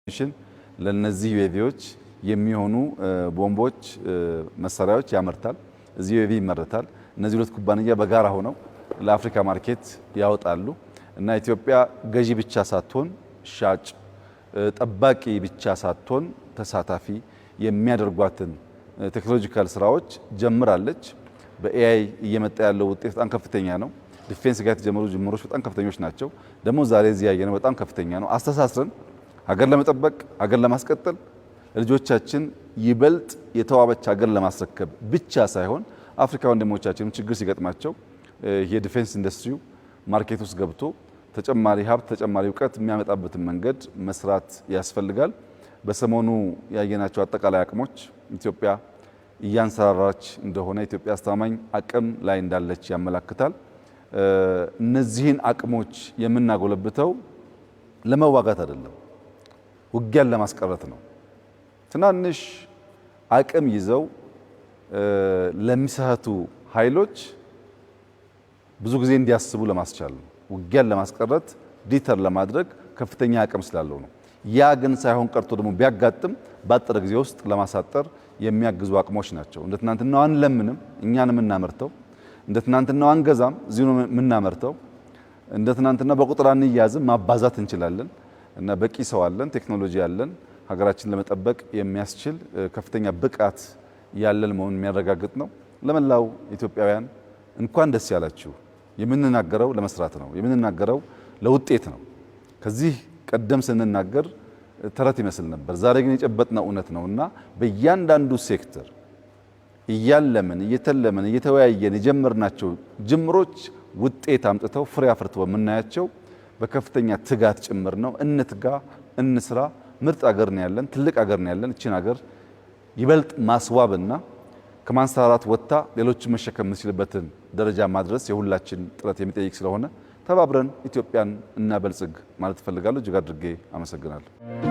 ሽን ለነዚህ ዩኤቪዎች የሚሆኑ ቦምቦች መሳሪያዎች ያመርታል። እዚህ ዩኤቪ ይመረታል። እነዚህ ሁለት ኩባንያ በጋራ ሆነው ለአፍሪካ ማርኬት ያወጣሉ እና ኢትዮጵያ ገዢ ብቻ ሳትሆን ሻጭ፣ ጠባቂ ብቻ ሳትሆን ተሳታፊ የሚያደርጓትን ቴክኖሎጂካል ስራዎች ጀምራለች። በኤአይ እየመጣ ያለው ውጤት በጣም ከፍተኛ ነው። ዲፌንስ ጋር የተጀመሩ ጅምሮች በጣም ከፍተኞች ናቸው። ደግሞ ዛሬ እዚህ ያየነው በጣም ከፍተኛ ነው። አስተሳስረን ሀገር ለመጠበቅ ሀገር ለማስቀጠል ልጆቻችን ይበልጥ የተዋበች ሀገር ለማስረከብ ብቻ ሳይሆን አፍሪካ ወንድሞቻችን ችግር ሲገጥማቸው የዲፌንስ ኢንዱስትሪው ማርኬት ውስጥ ገብቶ ተጨማሪ ሀብት ተጨማሪ እውቀት የሚያመጣበትን መንገድ መስራት ያስፈልጋል። በሰሞኑ ያየናቸው አጠቃላይ አቅሞች ኢትዮጵያ እያንሰራራች እንደሆነ ኢትዮጵያ አስተማማኝ አቅም ላይ እንዳለች ያመላክታል። እነዚህን አቅሞች የምናጎለብተው ለመዋጋት አይደለም፣ ውጊያን ለማስቀረት ነው። ትናንሽ አቅም ይዘው ለሚሳቱ ኃይሎች ብዙ ጊዜ እንዲያስቡ ለማስቻል ነው። ውጊያን ለማስቀረት ዲተር ለማድረግ ከፍተኛ አቅም ስላለው ነው። ያ ግን ሳይሆን ቀርቶ ደግሞ ቢያጋጥም ባጠረ ጊዜ ውስጥ ለማሳጠር የሚያግዙ አቅሞች ናቸው። እንደ ትናንትናው አንለምንም፣ እኛን የምናመርተው እንደ ትናንትናው አንገዛም፣ እዚሁ ነው የምናመርተው። እንደ ትናንትና በቁጥር አንያዝም፣ ማባዛት እንችላለን እና በቂ ሰው አለን፣ ቴክኖሎጂ አለን። ሀገራችን ለመጠበቅ የሚያስችል ከፍተኛ ብቃት ያለን መሆኑን የሚያረጋግጥ ነው። ለመላው ኢትዮጵያውያን እንኳን ደስ ያላችሁ። የምንናገረው ለመስራት ነው፣ የምንናገረው ለውጤት ነው። ከዚህ ቀደም ስንናገር ተረት ይመስል ነበር። ዛሬ ግን የጨበጥነው እውነት ነውና በእያንዳንዱ ሴክተር እያለምን እየተለምን እየተወያየን የጀመርናቸው ጅምሮች ውጤት አምጥተው ፍሬ አፍርተው የምናያቸው በከፍተኛ ትጋት ጭምር ነው። እንትጋ፣ እንስራ። ምርጥ ሀገር ነው ያለን፣ ትልቅ ሀገር ነው ያለን። እቺን ሀገር ይበልጥ ማስዋብና ከማንሰራራት ወጥታ ሌሎችን መሸከም የምንችልበትን ደረጃ ማድረስ የሁላችን ጥረት የሚጠይቅ ስለሆነ ተባብረን ኢትዮጵያን እናበልጽግ ማለት እፈልጋለሁ። እጅግ አድርጌ አመሰግናለሁ።